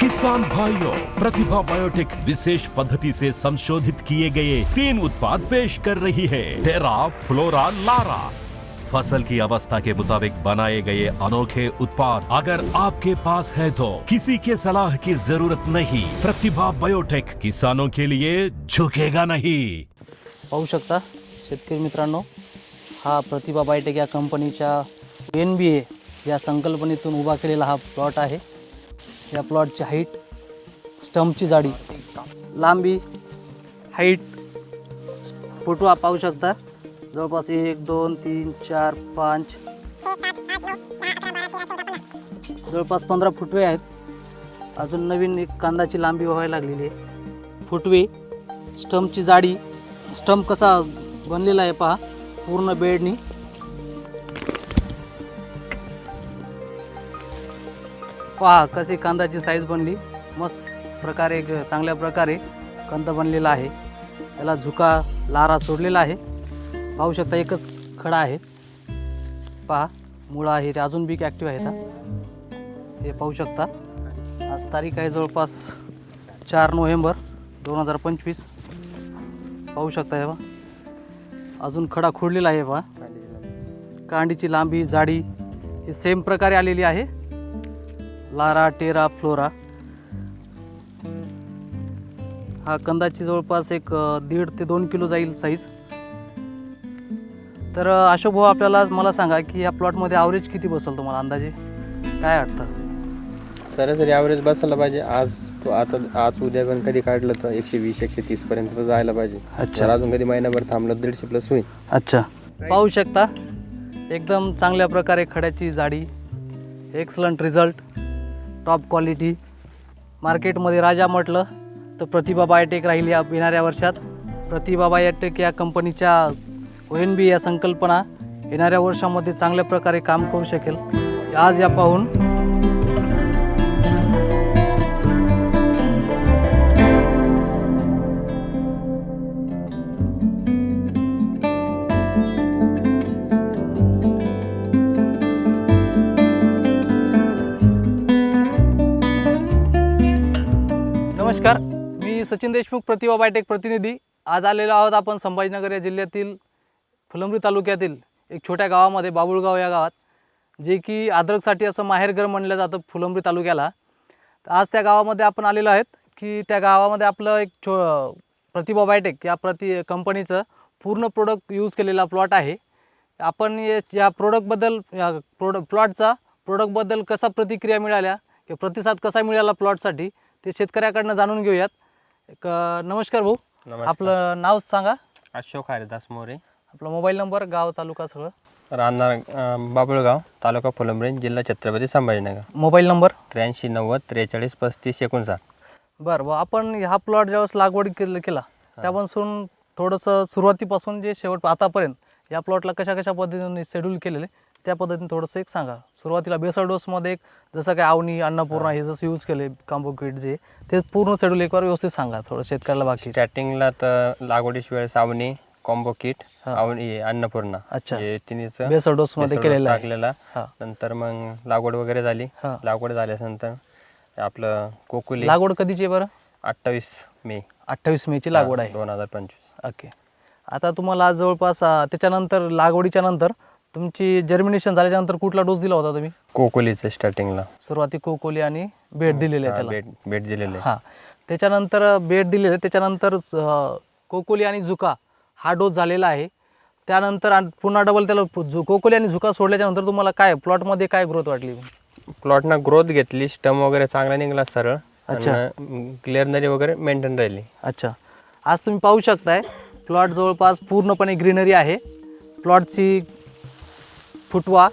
किसान भाइयों, प्रतिभा बायोटेक विशेष पद्धति से संशोधित किए गए 3 उत्पाद पेश कर रही है। टेरा, फ्लोरा, लारा। फसल की अवस्था के मुताबिक बनाए गए अनोखे उत्पाद अगर आपके पास है तो किसी के सलाह की जरूरत नहीं। प्रतिभा बायोटेक किसानों के लिए झुकेगा नहीं। पाहू शकता शेतकरी मित्रांनो, हा प्रतिभा बायोटेक या कंपनीच्या NBA या संकल्पनेतून उभा केलेला हा प्लॉट आहे। या प्लॉटची हाईट, स्टंपची जाडी, लांबी, हाईट, फुटवा पाहू शकता जवळपास 1 2 3 4 5 जवळपास 15 फुटवे आहेत। अजून नवीन एक कांदाची लांबी व्हायला लागलेली आहे। फुटवे, स्टंपची जाडी, स्टंप कसा बनलेला आहे पहा पूर्ण बेडनी। पहा कशी कांदाची साईज बनली, मस्त प्रकारे चांगल्या प्रकारे कंद बनलेला आहे। त्याला झुका लारा सोडलेला आहे। पाहू शकता एकच खडा आहे, पहा मुळा आहे ते अजून बी ॲक्टिव्ह आहेत। हे पाहू शकता आज तारीख आहे जवळपास 4 नोव्हेंबर 2025। पाहू शकता हे पहा अजून खडा खोडलेला आहे। पहा कांडीची लांबी जाडी हे सेम प्रकारे आलेली आहे। लारा, टेरा, फ्लोरा। हा कंदाची जवळपास एक 1.5 ते 2 किलो जाईल साईज। तर अशोक भाऊ आपल्याला मला सांगा की या प्लॉटमध्ये ॲव्हरेज किती बसेल तुम्हाला अंदाजे काय वाटतं? सरासरी ॲव्हरेज बसायला पाहिजे आज उद्या पण कधी काढलं तर 120 130 पर्यंत तर जायला पाहिजे। अच्छा, अजून कधी महिनाभर थांबलं 150 प्लस होईल। अच्छा, पाहू शकता एकदम चांगल्या प्रकारे खड्याची जाडी, एक्सलंट रिझल्ट, टॉप क्वालिटी। मार्केटमध्ये राजा म्हटलं तर प्रतिभा बायोटेक राहील या येणाऱ्या वर्षात। प्रतिभा बायोटेक या कंपनीच्या ONB या संकल्पना येणाऱ्या वर्षामध्ये चांगल्या प्रकारे काम करू शकेल आज या पाहून। नमस्कार, मी सचिन देशमुख, प्रतिभा बायोटेक प्रतिनिधी। आज आलेलो आहोत आपण संभाजीनगर या जिल्ह्यातील फुलंब्री तालुक्यातील एक छोट्या गावामध्ये, बाबुळगाव या गावात, जे की अद्रकसाठी असं माहेरघर म्हणलं जातं फुलंब्री तालुक्याला। तर आज त्या गावामध्ये आपण आलेलो आहेत की त्या गावामध्ये आपलं एक प्रतिभा बायोटेक या कंपनीचं पूर्ण प्रोडक्ट यूज केलेला प्लॉट आहे। आपण या प्रोडक्टबद्दल प्रोडक्टबद्दल कसा प्रतिक्रिया मिळाल्या किंवा प्रतिसाद कसा मिळाला प्लॉटसाठी ते शेतकऱ्याकडनं जाणून घेऊयात। नमस्कार भाऊ, आपलं नाव सांगा? अशोक हरिदास मोरे। आपला मोबाईल नंबर, गाव, तालुका सगळं? राहणार बाबुळगाव, तालुका फुलंब्री, जिल्हा छत्रपती संभाजीनगर। Mobile number? 83 90 43 35 59। बरं भाऊ, आपण हा प्लॉट ज्यावेळेस लागवड केला त्यापासून थोडंसं सुरुवातीपासून जे शेवट आतापर्यंत या प्लॉटला कशा पद्धतीने शेड्यूल केलेले त्या पद्धतीने थोडंसं एक सांगा। सुरुवातीला बेसल डोसमध्ये जसं काय आवनी, अन्नपूर्णा हे जसं यूज केले कॉम्बो किट जे ते पूर्ण शेड्यूल एकवार व्यवस्थित सांगा थोडं शेतकऱ्याला। बाकी स्टार्टिंगला तर लागवडीच्या वेळेस आवनी, कॉम्बो किट, आवनी, अन्नपूर्णा हे तिन्हीचं बेसल डोसमध्ये केलेलं टाकलेला। नंतर मग लागवड वगैरे झाली। लागवड झाल्यानंतर आपलं कोकुली। लागवड कधीची आहे बरं? 28 मे। 28 मेची लागवड आहे 2025। ओके। आता तुम्हाला जवळपास त्याच्यानंतर लागवडीच्या नंतर तुमची जर्मिनेशन झाल्याच्यानंतर कुठला डोस दिला होता तुम्ही? कोकोलीचं स्टार्टिंगला सुरुवाती कोकोली आणि बेड दिलेले त्याला? बेड दिलेले। हां, त्याच्यानंतर बेड दिलेले, त्याच्यानंतर कोकोली आणि झुका हा डोस झालेला आहे। त्यानंतर पुन्हा डबल त्याला कोकोली आणि झुका सोडल्याच्यानंतर तुम्हाला काय प्लॉटमध्ये काय ग्रोथ वाटली? प्लॉटनं ग्रोथ घेतली, स्टम वगैरे चांगला निघाला सरळ। अच्छा, क्लिअरनरी वगैरे मेंटेन राहिली। अच्छा, आज तुम्ही पाहू शकताय प्लॉट जवळपास पूर्णपणे ग्रीनरी आहे। प्लॉटची फुटवा,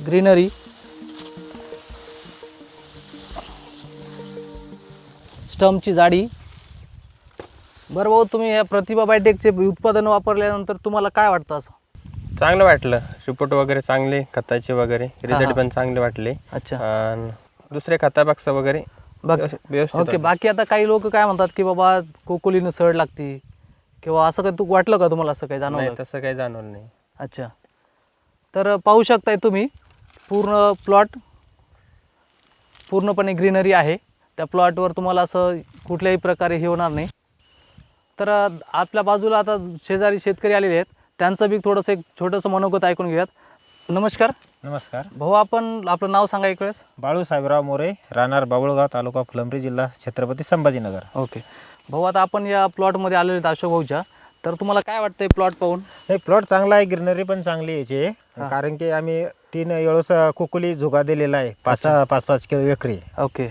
ग्रीनरी, स्टंपची जाडी। बरं भाऊ, तुम्ही या प्रतिभा बायोटेकचे उत्पादन वापरल्यानंतर तुम्हाला काय वाटतं? असं चांगलं वाटलं, रिपोर्ट वगैरे चांगले, खताचे वगैरे रिझल्ट पण चांगले वाटले। अच्छा, दुसऱ्या खतापेक्षा वगैरे व्यवस्थित। ओके। बाकी आता काही लोक काय म्हणतात की बाबा कोकोलीनं सड लागते किंवा असं काही वाटलं का तुम्हाला? असं काही जाणवलं? तसं काही जाणवलं नाही। अच्छा, तर पाहू शकताय तुम्ही पूर्ण प्लॉट पूर्णपणे ग्रीनरी आहे. त्या प्लॉटवर तुम्हाला असं कुठल्याही प्रकारे हे होणार नाही. तर आपल्या बाजूला आता शेजारी शेतकरी आलेले आहेत, त्यांचं बी थोडंसं एक छोटंसं मनोगत ऐकून घेऊयात. नमस्कार नमस्कार. भाऊ, आपण आपलं नाव सांगा एक वेळेस. बाळू साहेबराव मोरे, राहणार बाबुळगाव, तालुका फुलंब्री, जिल्हा छत्रपती संभाजीनगर. ओके भाऊ, आता आपण या प्लॉटमध्ये आलेले आहेत अशोक भाऊच्या. तर तुम्हाला काय वाटतंय प्लॉट पाहून? हे प्लॉट चांगला आहे, ग्रीनरी पण चांगली याची, कारण की आम्ही 3 वेळेस कुकुली झुगा दिलेला आहे, 5-5 किलो एकरी. ओके.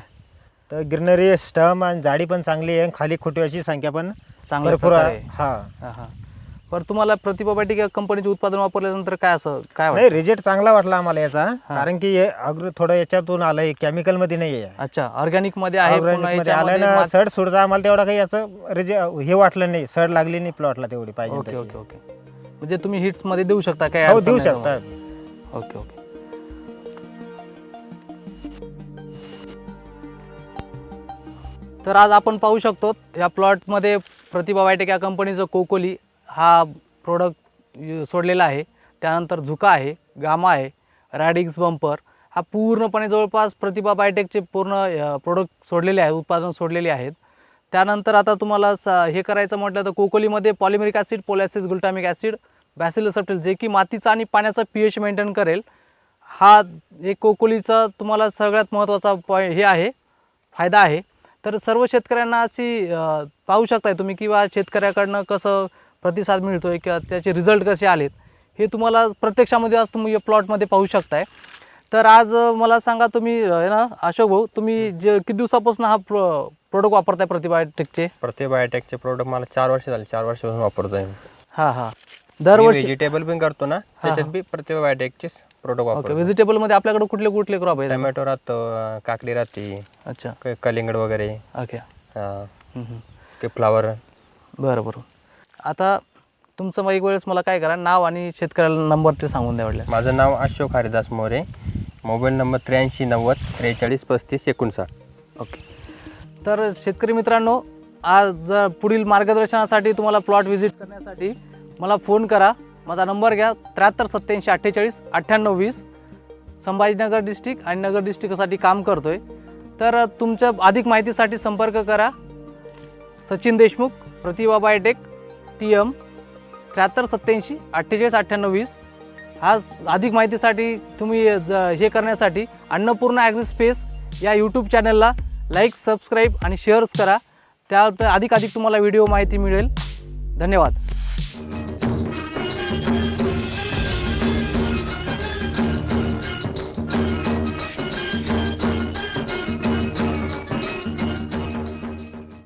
तर ग्रीनरी, स्टम आणि जाडी पण चांगली आहे, खाली खुटव्याची संख्या पण चांगल्या भरपूर प्रकारे आहे. हा हां हां. बरं, तुम्हाला प्रतिभा बायोटेक या कंपनीचे उत्पादन वापरल्यानंतर काय नाही, वाटतं? रिझल्ट चांगला वाटला आम्हाला याचा, कारण की हे अग्र थोडं याच्यातून आलंय, केमिकल मध्ये नाही आहे. अच्छा, ऑर्गॅनिक मध्ये आहे. पुन्हा Organic मध्ये याच्यामध्ये आलं ना, मात- सड सुडचा आम्हाला तेवढा काही याचं हे वाटलं नाही, सड लागली नाही प्लॉटला तेवढी पाहिजे ओके तशी. Okay okay. म्हणजे तुम्ही हिट्स मध्ये देऊ शकता काय? हो, अडचण देऊ नाही शकता. तुम्हाला. Okay okay. तर आज आपण पाहू शकतो या प्लॉटमध्ये प्रतिभा बायोटेक या कंपनीचं कोकोली हा प्रोडक्ट सोडलेला आहे. त्यानंतर झुका आहे, गामा आहे, रॅडिक्स बंपर हा पूर्णपणे जवळपास प्रतिभा बायोटेकचे पूर्ण प्रोडक्ट सोडलेले आहेत, उत्पादन सोडलेले आहेत. त्यानंतर आता तुम्हाला हे करायचं म्हटलं तर कोकोलीमध्ये पॉलिमेरिक ॲसिड, पोलॅसिस, ग्लुटामिक ॲसिड, बॅसिलस सब्टिल जे की मातीचा आणि पाण्याचा pH मेंटेन करेल. हा एक कोकोलीचा तुम्हाला सगळ्यात महत्त्वाचा हे आहे, फायदा आहे. तर सर्व शेतकऱ्यांना अशी पाहू शकताय तुम्ही किंवा शेतकऱ्याकडनं कसं प्रतिसाद मिळतोय किंवा त्याचे रिझल्ट कसे आलेत हे तुम्हाला प्रत्यक्षामध्ये आज तुम्ही या प्लॉटमध्ये पाहू शकताय. तर आज मला सांगा तुम्ही ना अशोक भाऊ, तुम्ही जे किती दिवसापासून हा प्रोडक्ट वापरताय प्रतिभा बायोटेकचे? प्रतिभा बायोटेकचे प्रोडक्ट मला 4 वर्ष झाले, 4 वर्षापासून वापरतोय. हां हां. दरवर्षी व्हेजिटेबल पण करतो ना, त्याच्यात बी प्रतिभा बायोटेकचेच प्रोडक्ट ओके. वापरतो. व्हेजिटेबलमध्ये आपल्याकडे कुठले कुठले क्रॉप आहेत? टोमॅटो राहतो, काकडी राहते, अच्छा. कलिंगड वगैरे, ओके. ते फ्लावर. बरं बरं. आता तुमचं मग एक वेळेस मला काय करा, नाव आणि शेतकऱ्याला नंबर ते सांगून द्या वाटलं. माझं नाव Ashok Haridas More, mobile number 83 90 43 35 59. Okay. तर शेतकरी मित्रांनो, आज जर पुढील मार्गदर्शनासाठी तुम्हाला प्लॉट व्हिजिट करण्यासाठी मला फोन करा. माझा नंबर घ्या 73 87 48 98 20. संभाजीनगर डिस्ट्रिक्ट आणि नगर डिस्ट्रिक्टसाठी काम करतोय. तर तुमच्या अधिक माहितीसाठी संपर्क करा सचिन देशमुख, प्रतिभा बायोटेक, TM 73 87 48 98 20. आज अधिक माहितीसाठी तुम्ही हे करण्यासाठी अन्नपूर्णा ॲग्रीस्पेस या यूट्यूब चॅनलला लाईक, सबस्क्राईब आणि शेअर्स करा. त्यावर अधिक तुम्हाला व्हिडिओ माहिती मिळेल. धन्यवाद.